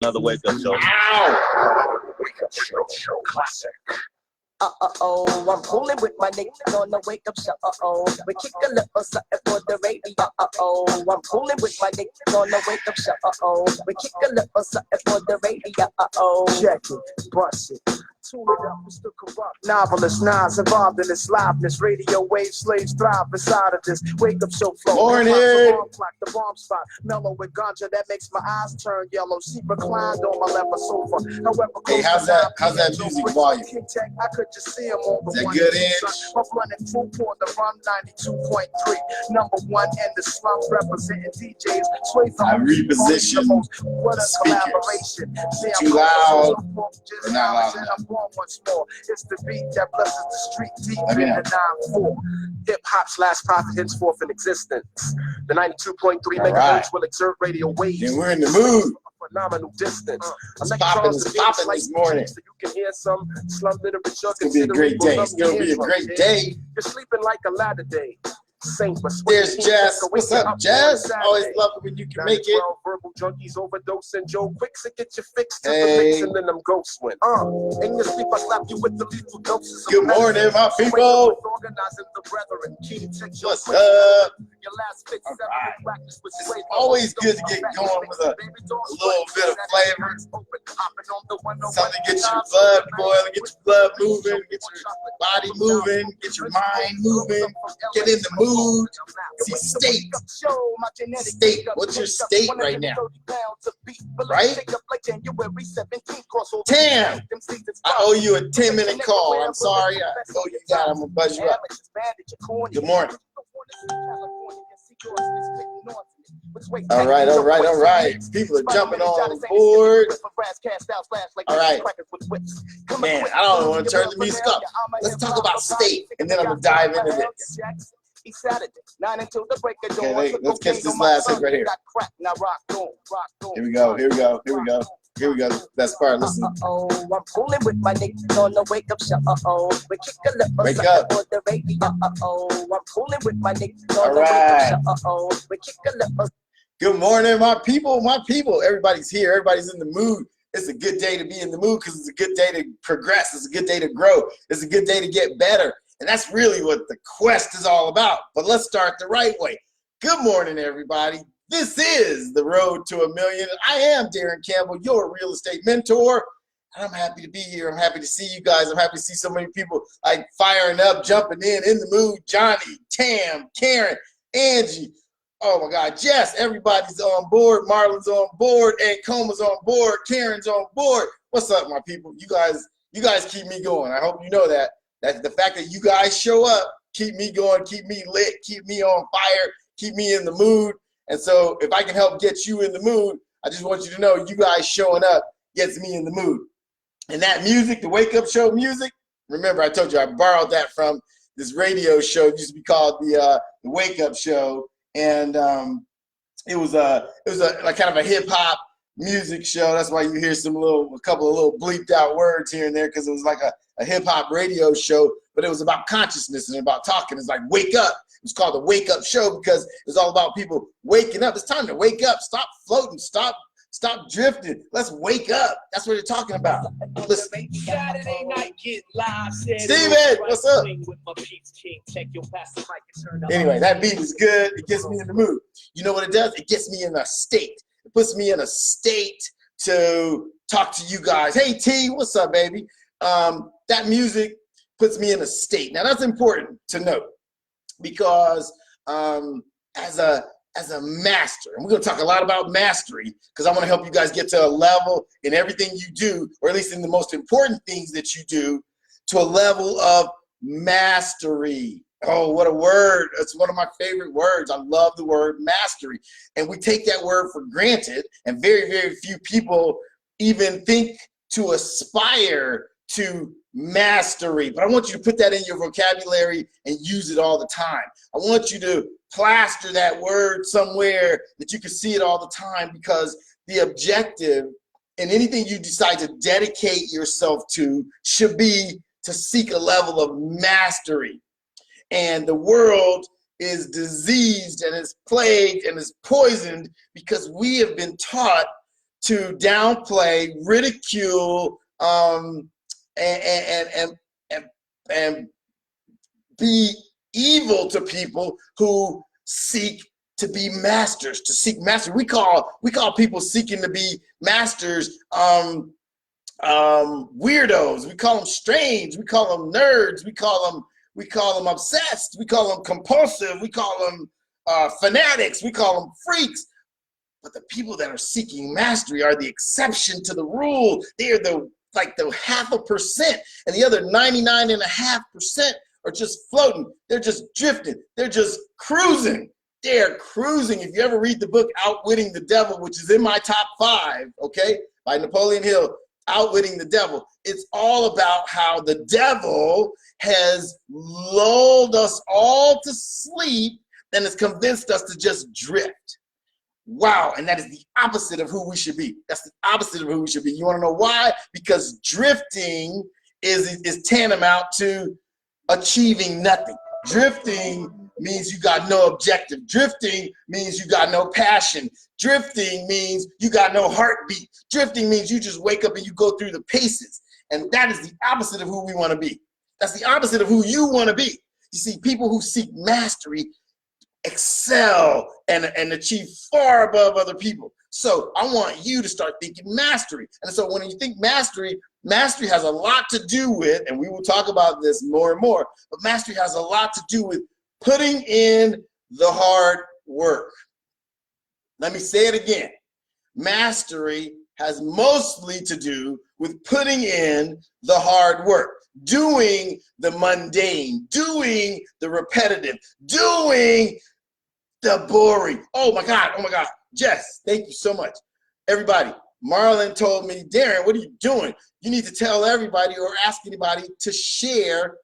Another wake up show. Ow! Wake up show classic. I'm fooling with my niggas on the wake up show. We kick a little something for the radio. I'm fooling with my niggas on the wake up show. We kick a little something for the radio. Check it, bust it. Tune it up, it's the corrupt novelist, Nas involved in this liveness. Radio wave slaves thrive inside of this wake up show flow. Morning. The bomb spot, mellow with ganja that makes my eyes turn yellow. Seat reclined on my leather sofa. However, hey, how's that music volume? I could just see him on the is that one. good inch? I'm running full for the run 92.3. Number one in the slum representing DJs. Sway from I reposition what a speakers. collaboration. See, Too loud. Just Not loud now, enough. I'm born once more. It's the beat that blesses the street deep Let me in know. the 9-4. Hip hop's last prophet henceforth in existence. The 92.3 megahertz right. will exert radio waves. Then we're in the mood. Phenomenal distance. It's popping this morning. So you can hear some slum literature. It's gonna be a great day. It's gonna be a great day. You're sleeping like a latter day. Saint, but There's Jess. What's up, Jess? Always love it when you can make it. Verbal junkies overdose and Joe Quicks to get you fixed to Hey. the mix and then them ghosts win. In your sleep, I slap you with the lethal doses. Good morning, my people. Organizing the brethren. What's up? Your last fit, All seven right. practice with It's sway. always good to get going with a little bit of flavor. Something to get your blood boiling, get your blood moving, get your body moving, get your mind moving, get in the mood. See, state. State. What's your state right now? Right? Tam, I owe you a 10-minute call. I'm sorry. I owe you that. I'm going to buzz you up. Good morning. All right. People are jumping on board. All right. Man, I don't want to turn the music up. Let's talk about state, and then I'm going to dive into this. Okay, let's catch this last hit right here. Here we go. That's part. Listen. I'm fooling with my niggas on the wake up show. We kick a little Wake something up. for the radio. I'm fooling with my niggas All on the right. wake up show. We kick a little. Good morning, my people. Everybody's here. Everybody's in the mood. It's a good day to be in the mood because it's a good day to progress. It's a good day to grow. It's a good day to get better. And that's really what the quest is all about. But let's start the right way. Good morning, everybody. This is the Road to $1 Million. I am Daron Campbell, your real estate mentor. And I'm happy to be here. I'm happy to see you guys. I'm happy to see so many people like firing up, jumping in the mood. Johnny, Tam, Karen, Angie. Oh my God, Jess, everybody's on board. Marlon's on board. Ancoma's on board. Karen's on board. What's up, my people? You guys keep me going. I hope you know that. That's the fact that you guys show up, keep me going, keep me lit, keep me on fire, keep me in the mood. And so if I can help get you in the mood, I just want you to know you guys showing up gets me in the mood. And that music, the wake up show music, remember I told you I borrowed that from this radio show. It used to be called the wake up show. And it was like kind of a hip hop music show. That's why you hear a couple of little bleeped out words here and there, because it was like a hip hop radio show, but it was about consciousness and about talking. It's like wake up. It's called the wake up show because it's all about people waking up. It's time to wake up. Stop floating. Stop drifting. Let's wake up. That's what you're talking about. Listen. Saturday night, get live. Steven, what's up? Anyway, that beat is good. It gets me in the mood. You know what it does? It gets me in a state. It puts me in a state to talk to you guys. Hey, T, what's up, baby? That music puts me in a state. Now, that's important to note because as a master, and we're going to talk a lot about mastery because I want to help you guys get to a level in everything you do, or at least in the most important things that you do, to a level of mastery. Oh, what a word. It's one of my favorite words. I love the word mastery. And we take that word for granted, and very, very few people even think to aspire to mastery. But I want you to put that in your vocabulary and use it all the time. I want you to plaster that word somewhere that you can see it all the time, because the objective in anything you decide to dedicate yourself to should be to seek a level of mastery. And the world is diseased and is plagued and is poisoned because we have been taught to downplay, ridicule, and be evil to people who seek to be masters, to seek mastery. We call people seeking to be masters weirdos. We call them strange. We call them nerds. We call them obsessed. We call them compulsive. We call them fanatics. We call them freaks. But the people that are seeking mastery are the exception to the rule. They are the 0.5%, and the other 99.5% are just floating. They're just drifting. They're just cruising. They're cruising. If you ever read the book Outwitting the Devil, which is in my top 5, okay, by Napoleon Hill, Outwitting the Devil, it's all about how the devil has lulled us all to sleep and has convinced us to just drift. Wow, and that is the opposite of who we should be. That's the opposite of who we should be. You want to know why? Because drifting is tantamount to achieving nothing. Drifting means you got no objective. Drifting means you got no passion. Drifting means you got no heartbeat. Drifting means you just wake up and you go through the paces. And that is the opposite of who we want to be. That's the opposite of who you want to be. You see, people who seek mastery excel and achieve far above other people. So I want you to start thinking mastery. And so when you think mastery has a lot to do with, and we will talk about this more and more, but mastery has a lot to do with putting in the hard work. Let me say it again. Mastery has mostly to do with putting in the hard work, doing the mundane, doing the repetitive, doing the boring. Oh my God. Jess, thank you so much. Everybody, Marlon told me, Daron, what are you doing? You need to tell everybody or ask anybody to share,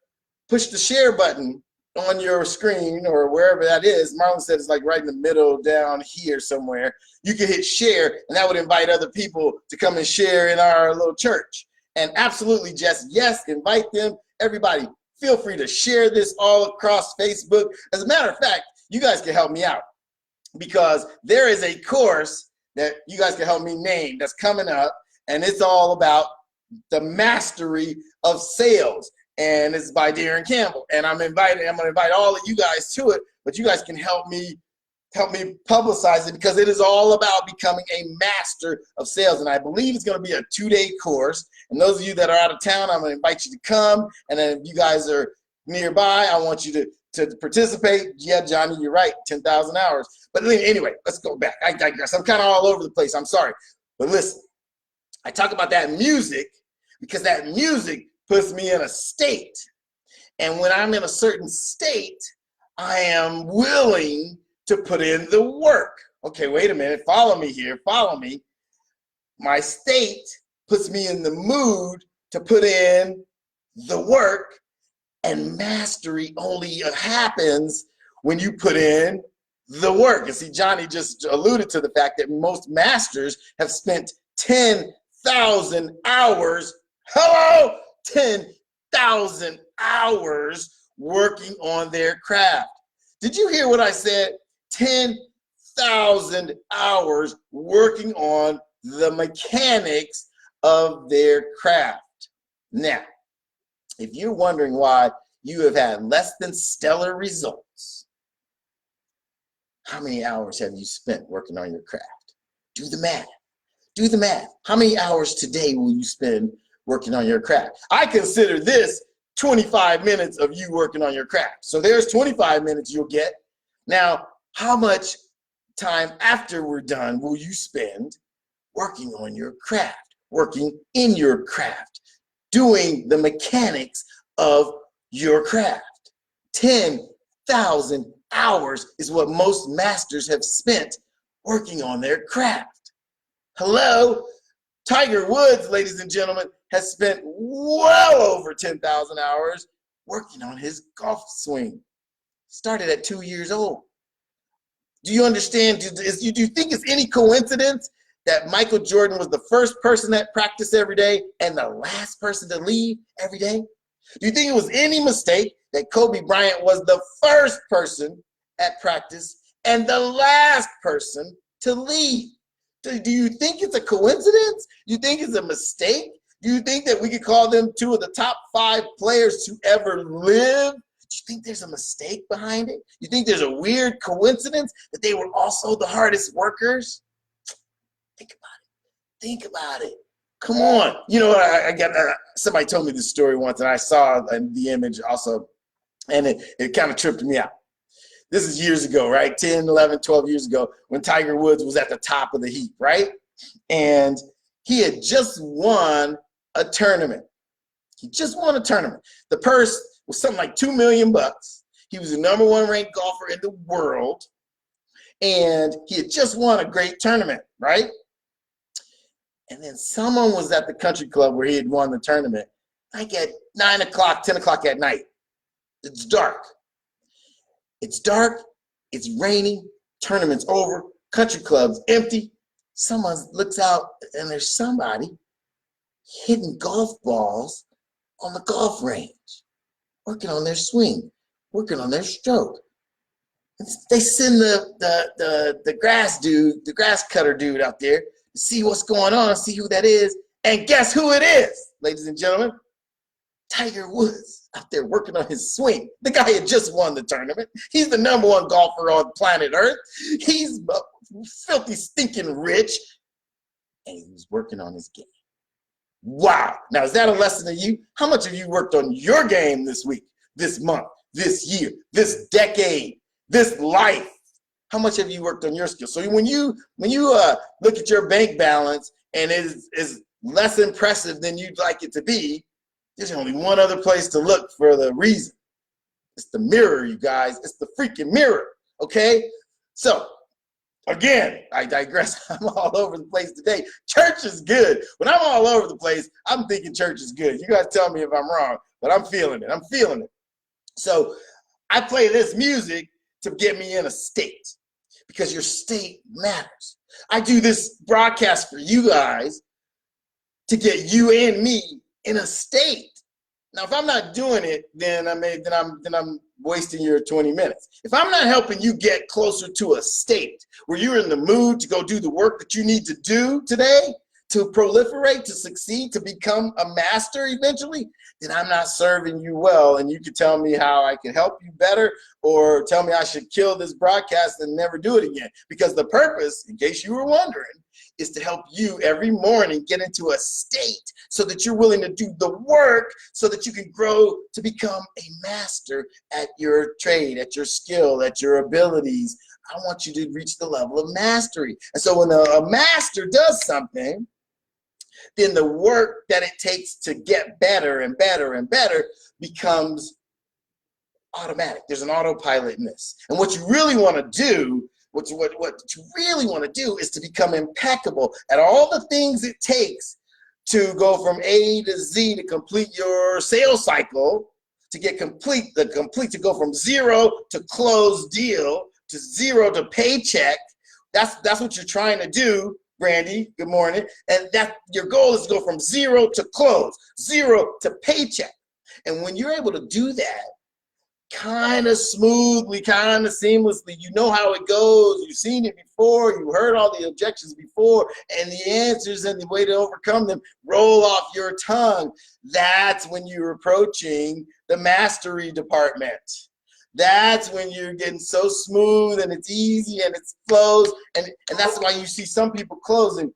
push the share button on your screen or wherever that is. Marlon said it's like right in the middle down here somewhere. You can hit share and that would invite other people to come and share in our little church. And absolutely, Jess, yes, invite them. Everybody, feel free to share this all across Facebook. As a matter of fact, you guys can help me out because there is a course that you guys can help me name that's coming up, and it's all about the mastery of sales, and it's by Daron Campbell. And I'm going to invite all of you guys to it, but you guys can help me publicize it because it is all about becoming a master of sales. And I believe it's going to be a 2-day course. And those of you that are out of town, I'm going to invite you to come. And then if you guys are nearby, I want you to participate. Yeah, Johnny, you're right, 10,000 hours. But anyway, let's go back. I digress. I'm kind of all over the place. I'm sorry. But listen, I talk about that music because that music puts me in a state. And when I'm in a certain state, I am willing to put in the work. Okay, wait a minute. Follow me here. Follow me. My state puts me in the mood to put in the work. And mastery only happens when you put in the work. And see, Johnny just alluded to the fact that most masters have spent 10,000 hours, 10,000 hours working on their craft. Did you hear what I said? 10,000 hours working on the mechanics of their craft. Now, if you're wondering why you have had less than stellar results, how many hours have you spent working on your craft? Do the math. Do the math. How many hours today will you spend working on your craft? I consider this 25 minutes of you working on your craft. So there's 25 minutes you'll get. Now, how much time after we're done will you spend working on your craft, working in your craft, doing the mechanics of your craft? 10,000 hours is what most masters have spent working on their craft. Hello? Tiger Woods, ladies and gentlemen, has spent well over 10,000 hours working on his golf swing. Started at 2 years old. Do you understand? Do you think it's any coincidence that Michael Jordan was the first person that practiced every day and the last person to leave every day? Do you think it was any mistake that Kobe Bryant was the first person at practice and the last person to leave? So do you think it's a coincidence? You think it's a mistake? Do you think that we could call them 2 of the top 5 players to ever live? Do you think there's a mistake behind it? You think there's a weird coincidence that they were also the hardest workers? Think about it. Think about it. Come on. You know, I got somebody told me this story once, and I saw the image also, and it kind of tripped me out. This is years ago, right? 10, 11, 12 years ago, when Tiger Woods was at the top of the heap, right? And he had just won a tournament. He just won a tournament. The purse was something like $2 million. He was the #1 ranked golfer in the world, and he had just won a great tournament, right? And then someone was at the country club where he had won the tournament, like at 9 o'clock, 10 o'clock at night. It's dark. It's dark, it's raining, tournament's over, country club's empty. Someone looks out and there's somebody hitting golf balls on the golf range, working on their swing, working on their stroke. They send the grass dude, the grass cutter dude out there to see what's going on, see who that is. And guess who it is, ladies and gentlemen? Tiger Woods out there working on his swing. The guy had just won the tournament. He's the #1 golfer on planet Earth. He's filthy, stinking rich. And he was working on his game. Wow. Now, is that a lesson to you? How much have you worked on your game this week, this month, this year, this decade, this life? How much have you worked on your skills? So when you look at your bank balance and it is less impressive than you'd like it to be, there's only one other place to look for the reason. It's the mirror, you guys. It's the freaking mirror, okay? So, again, I digress. I'm all over the place today. Church is good. When I'm all over the place, I'm thinking church is good. You guys tell me if I'm wrong, but I'm feeling it. I'm feeling it. So, I play this music to get me in a state because your state matters. I do this broadcast for you guys to get you and me in a state. Now, if I'm not doing it, then I'm wasting your 20 minutes. If I'm not helping you get closer to a state where you're in the mood to go do the work that you need to do today, to proliferate, to succeed, to become a master eventually, then I'm not serving you well. And you can tell me how I can help you better or tell me I should kill this broadcast and never do it again. Because the purpose, in case you were wondering, is to help you every morning get into a state so that you're willing to do the work so that you can grow to become a master at your trade, at your skill, at your abilities. I want you to reach the level of mastery. And so when a master does something, then the work that it takes to get better and better and better becomes automatic. There's an autopilot in this. And what you really want to do, what you really want to do is to become impeccable at all the things it takes to go from A to Z to complete your sales cycle, to get to go from 0 to close deal to 0 to paycheck. That's what you're trying to do, Brandy. Good morning. And that your goal is to go from 0 to close, 0 to paycheck. And when you're able to do that, kind of smoothly, kind of seamlessly, you know how it goes, you've seen it before, you heard all the objections before, and the answers and the way to overcome them roll off your tongue. That's when you're approaching the mastery department. That's when you're getting so smooth and it's easy and it flows, and that's why you see some people closing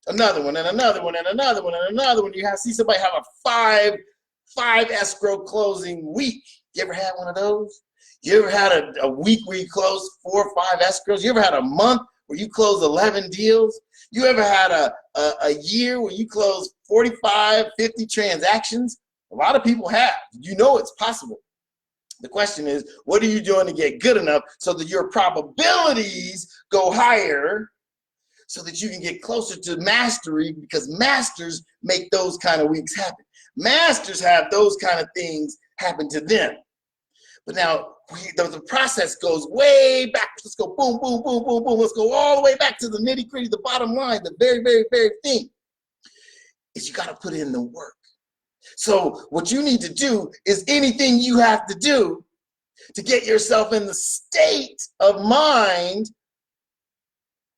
another one and another one and another one and another one. You see somebody have a five escrow closing week. You ever had one of those? You ever had a week where you closed 4 or 5 escrows? You ever had a month where you closed 11 deals? You ever had a year where you closed 45, 50 transactions? A lot of people have. You know it's possible. The question is, what are you doing to get good enough so that your probabilities go higher so that you can get closer to mastery, because masters make those kind of weeks happen. Masters have those kind of things happen to them. But now the process goes way back. Let's go boom, boom, boom, boom, boom. Let's go all the way back to the nitty gritty, the bottom line, the very, very, very thing is you got to put in the work. So what you need to do is anything you have to do to get yourself in the state of mind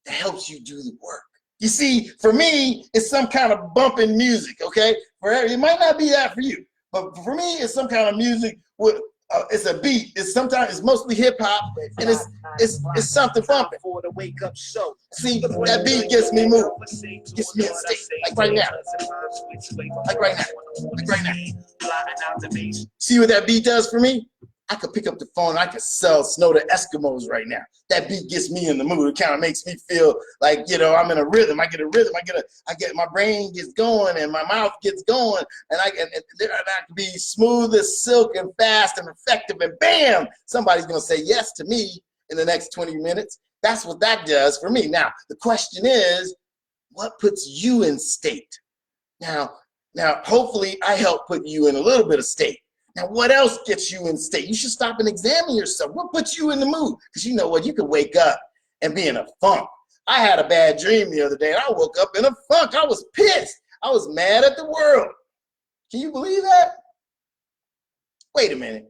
that helps you do the work. You see, for me, it's some kind of bumping music, okay? It might not be that for you, but for me, it's some kind of music with, it's a beat. It's mostly hip hop, and it's something bumping. For the wake up show. See, that beat gets me moving, gets me in state, like right now, like right now, like right now. See what that beat does for me? I could pick up the phone and I could sell snow to Eskimos right now. That beat gets me in the mood. It kind of makes me feel like, you know, I'm in a rhythm. I get a rhythm. My brain gets going and my mouth gets going, and I can be smooth as silk and fast and effective, and bam, somebody's gonna say yes to me in the next 20 minutes. That's what that does for me. Now, the question is, what puts you in state? Now, hopefully I help put you in a little bit of state. Now, what else gets you in state? You should stop and examine yourself. What puts you in the mood? Because you know what? You could wake up and be in a funk. I had a bad dream the other day, and I woke up in a funk. I was pissed. I was mad at the world. Can you believe that? Wait a minute.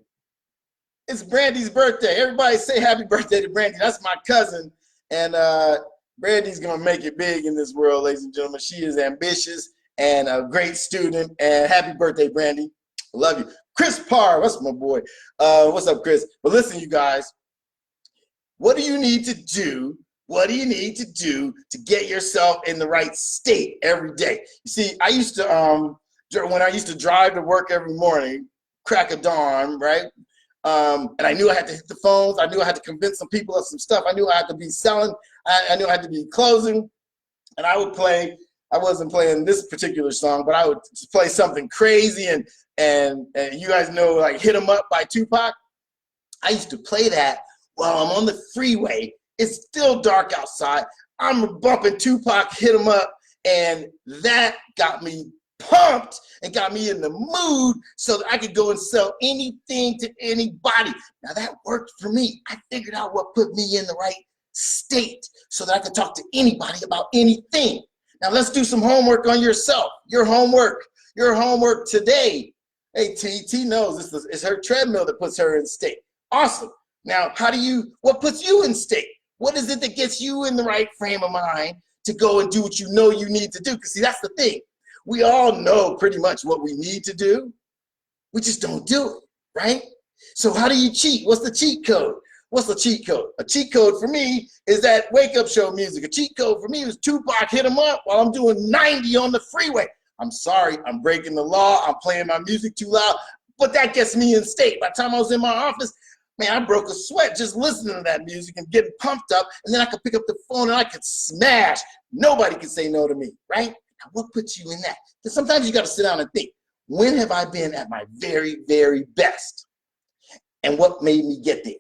It's Brandy's birthday. Everybody say happy birthday to Brandy. That's my cousin. And Brandy's going to make it big in this world, ladies and gentlemen. She is ambitious and a great student. And happy birthday, Brandy. I love you. Chris Parr, that's my boy. What's up, Chris? But listen, you guys, what do you need to do? What do you need to do to get yourself in the right state every day? You see, I used to, when I used to drive to work every morning, crack of dawn, right? And I knew I had to hit the phones. I knew I had to convince some people of some stuff. I knew I had to be selling. I knew I had to be closing. And I would play, I wasn't playing this particular song, but I would play something crazy, and you guys know, like, Hit 'Em Up by Tupac. I used to play that while I'm on the freeway. It's still dark outside. I'm bumping Tupac, Hit 'Em Up, and that got me pumped and got me in the mood so that I could go and sell anything to anybody. Now, that worked for me. I figured out what put me in the right state so that I could talk to anybody about anything. Now, let's do some homework on yourself. Your homework today. Hey, T knows it's her treadmill that puts her in state. Awesome. Now, what puts you in state? What is it that gets you in the right frame of mind to go and do what you know you need to do? Because see, that's the thing. We all know pretty much what we need to do. We just don't do it, right? So how do you cheat? What's the cheat code? What's the cheat code? A cheat code for me is that wake-up show music. A cheat code for me is Tupac, Hit 'Em Up while I'm doing 90 on the freeway. I'm sorry, I'm breaking the law. I'm playing my music too loud, but that gets me in state. By the time I was in my office, man, I broke a sweat just listening to that music and getting pumped up, and then I could pick up the phone and I could smash. Nobody can say no to me, right? Now, what puts you in that? Because sometimes you got to sit down and think, when have I been at my very, very best? And what made me get there?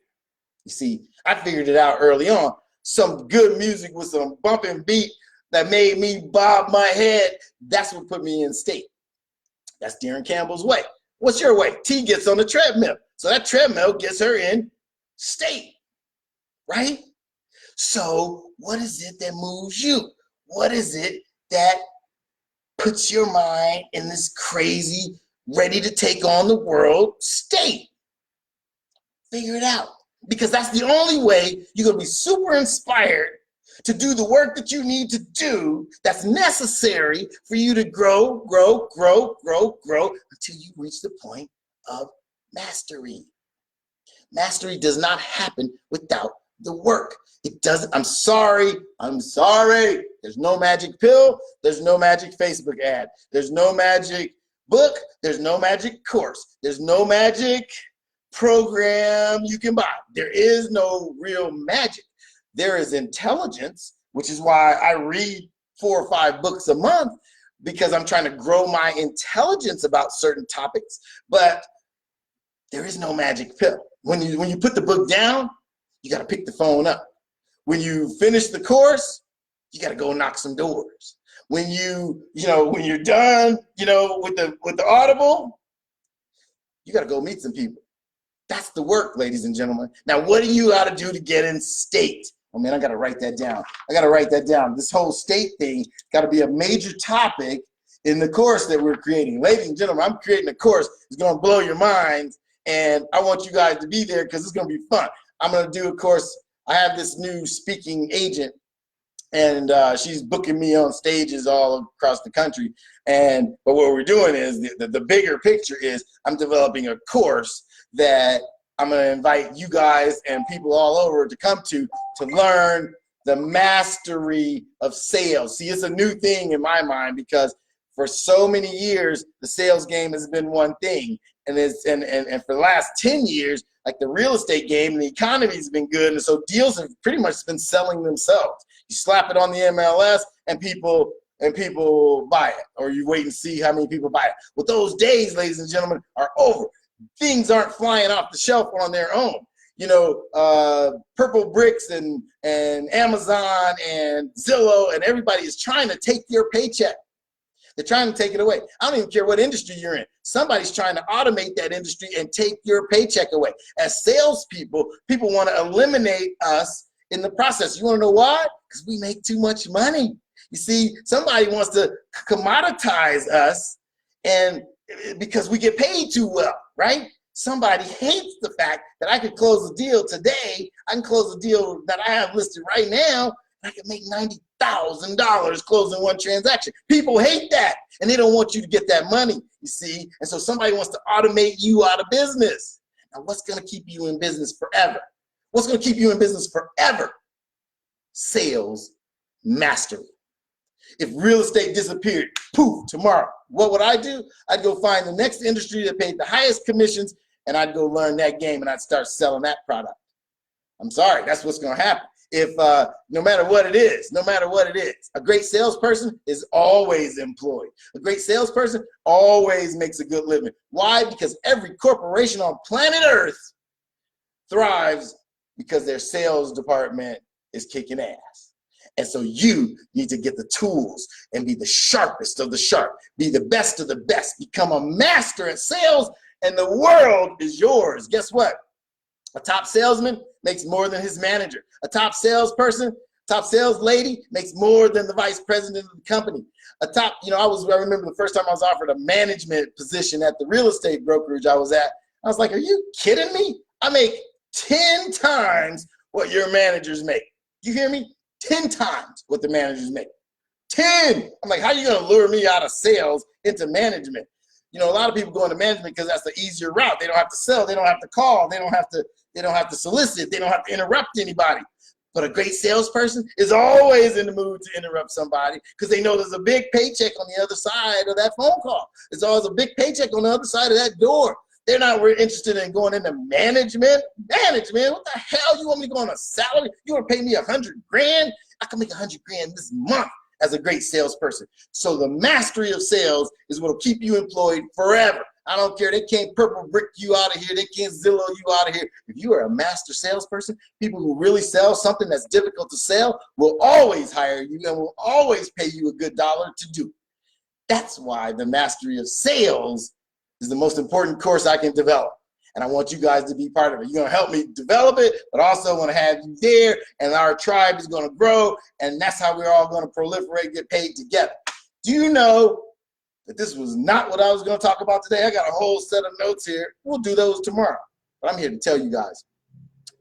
You see, I figured it out early on. Some good music with some bumping beat that made me bob my head. That's what put me in state. That's Daron Campbell's way. What's your way? T gets on the treadmill. So that treadmill gets her in state, right? So what is it that moves you? What is it that puts your mind in this crazy, ready to take on the world state? Figure it out. Because that's the only way you're going to be super inspired to do the work that you need to do that's necessary for you to grow until you reach the point of mastery. Mastery does not happen without the work. It doesn't. I'm sorry. There's no magic pill. There's no magic Facebook ad. There's no magic book. There's no magic course. There's no magic program you can buy. There is no real magic. There is intelligence, which is why I read 4 or 5 books a month, because I'm trying to grow my intelligence about certain topics. But there is no magic pill. When you put the book down, you got to pick the phone up. When you finish the course, you got to go knock some doors. When when you're done, with the Audible, you got to go meet some people. That's the work, ladies and gentlemen. Now, what do you got to do to get in state? Oh, man, I got to write that down. This whole state thing got to be a major topic in the course that we're creating. Ladies and gentlemen, I'm creating a course that's going to blow your minds, and I want you guys to be there because it's going to be fun. I'm going to do a course. I have this new speaking agent, and she's booking me on stages all across the country. But what we're doing is the bigger picture is I'm developing a course that I'm going to invite you guys and people all over to come to learn the mastery of sales. See, it's a new thing in my mind because for so many years, the sales game has been one thing. And for the last 10 years, like the real estate game and the economy has been good. And so deals have pretty much been selling themselves. You slap it on the MLS and people buy it, or you wait and see how many people buy it. Well, those days, ladies and gentlemen, are over. Things aren't flying off the shelf on their own. You know, Purple Bricks and Amazon and Zillow and everybody is trying to take your paycheck. They're trying to take it away. I don't even care what industry you're in. Somebody's trying to automate that industry and take your paycheck away. As salespeople, people want to eliminate us in the process. You want to know why? Because we make too much money. You see, somebody wants to commoditize us, and because we get paid too well, right? Somebody hates the fact that I could close a deal today. I can close a deal that I have listed right now. I can make $90,000 closing one transaction. People hate that, and they don't want you to get that money, you see? And so somebody wants to automate you out of business. Now, what's going to keep you in business forever? What's going to keep you in business forever? Sales mastery. If real estate disappeared, poof, tomorrow, what would I do? I'd go find the next industry that paid the highest commissions, and I'd go learn that game, and I'd start selling that product. I'm sorry, that's what's going to happen. If no matter what it is, a great salesperson is always employed. A great salesperson always makes a good living. Why? Because every corporation on planet Earth thrives because their sales department is kicking ass. And so you need to get the tools and be the sharpest of the sharp, be the best of the best, become a master at sales, and the world is yours. Guess what? A top salesman makes more than his manager. A top salesperson, top sales lady makes more than the vice president of the company. I remember the first time I was offered a management position at the real estate brokerage I was at. I was like, are you kidding me? I make 10 times what your managers make. You hear me? 10 times what the managers make. 10! I'm like, how are you gonna lure me out of sales into management? You know, a lot of people go into management because that's the easier route. They don't have to sell, they don't have to call, they don't have to solicit, they don't have to interrupt anybody. But a great salesperson is always in the mood to interrupt somebody because they know there's a big paycheck on the other side of that phone call. There's always a big paycheck on the other side of that door. They're not really interested in going into management. Management, what the hell? You want me to go on a salary? You want to pay me $100 grand? I can make $100 grand this month as a great salesperson. So the mastery of sales is what will keep you employed forever. I don't care. They can't purple brick you out of here. They can't Zillow you out of here. If you are a master salesperson, people who really sell something that's difficult to sell will always hire you and will always pay you a good dollar to do. That's why the mastery of sales is the most important course I can develop. And I want you guys to be part of it. You're going to help me develop it, but also want to have you there, and our tribe is going to grow, and that's how we're all going to proliferate, get paid together. Do you know that this was not what I was going to talk about today? I got a whole set of notes here. We'll do those tomorrow. But I'm here to tell you guys.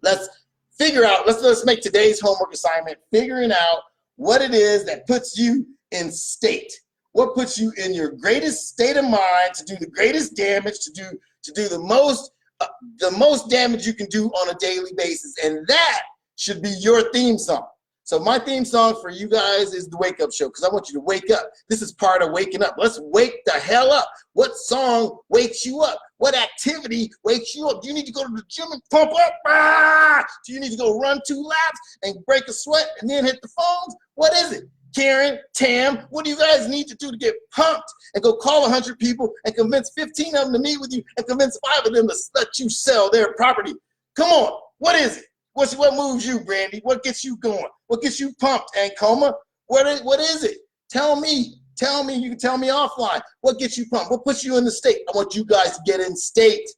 Let's figure out, let's make today's homework assignment figuring out what it is that puts you in state. What puts you in your greatest state of mind to do the greatest damage, to do the most damage you can do on a daily basis, and that should be your theme song. So my theme song for you guys is the Wake Up Show, because I want you to wake up. This is part of waking up. Let's wake the hell up. What song wakes you up? What activity wakes you up? Do you need to go to the gym and pump up? Do you need to go run 2 laps and break a sweat and then hit the phones? What is it? Karen, Tam, what do you guys need to do to get pumped and go call 100 people and convince 15 of them to meet with you and convince 5 of them to let you sell their property? Come on, what is it? What moves you, Brandy? What gets you going? What gets you pumped, Ancoma? What is it? Tell me, you can tell me offline. What gets you pumped? What puts you in the state? I want you guys to get in state.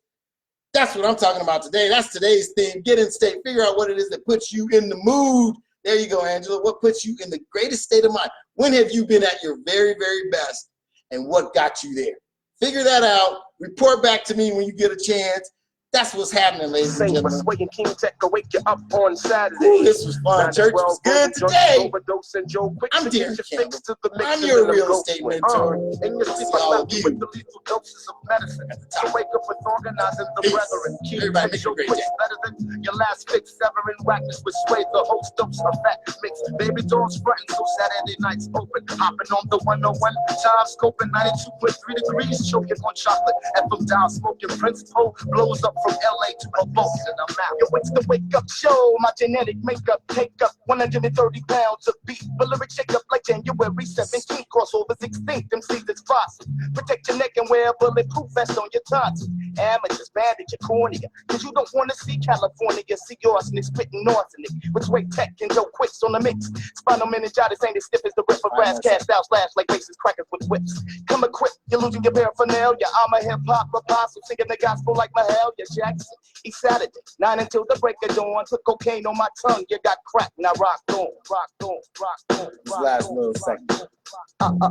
That's what I'm talking about today. That's today's theme, get in state. Figure out what it is that puts you in the mood. There you go, Angela. What puts you in the greatest state of mind? When have you been at your very, very best, and what got you there? Figure that out. Report back to me when you get a chance. That's what's happening, ladies and Same with gentlemen. Sway and King Tech will wake you up on Saturday. Ooh, this was fun. Church was good today. I'm Daron Campbell. I'm your real estate mentor. And you sleep all all of you. with the lethal doses of medicine. To wake up with organizing the Peace. brethren. Keep Everybody the make a show great quick day. better than your last fix. Severing whackness with Sway, the host dose of that mix. Baby doors frontin', so Saturday nights open. Hopping on the 101, time scoping 92.3 degrees. Choking on chocolate. FM dial smoking. Prince Poe blows up from LA to Boston. I'm out. Yo, it's the wake up show. My genetic makeup, take up 130 pounds of beef. But lyrics shake up like January 17th. Crossover 16th. Them seasons frost. Protect your neck and wear a bulletproof vest on your tonsils. Amateurs bandage your cornea. Cause you don't want to see California. See arsenic spitting arsenic. With Sway Tech and Joe Quicks on the mix. Spinal meningitis ain't as stiff as the rip of grass. Cast out slash like racist crackers with whips. Come equipped, you're losing your paraphernalia. I'm a hip hop apostle singing the gospel like Mahalia Jackson. Each Saturday, 9 until the break of dawn. Put cocaine on my tongue, you got crack. Now rock on, rock on, rock on. This last little segment.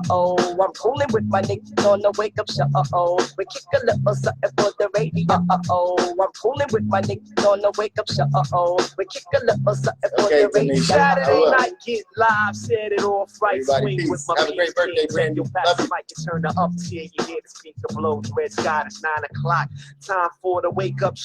Oh, I'm cooling with my niggas on the wake up show. We kick a little something for the radio. Oh, I'm cooling with my niggas on the wake up show. We kick a little something for Okay, the radio. Denise. Saturday night, get live, set it off right. Everybody, Swing peace. with my Have a great birthday, Brandy. Your Love pass you. mic, you turn the up tier, you hear the speaker blows. Red sky, it's 9 o'clock. Time for the wake up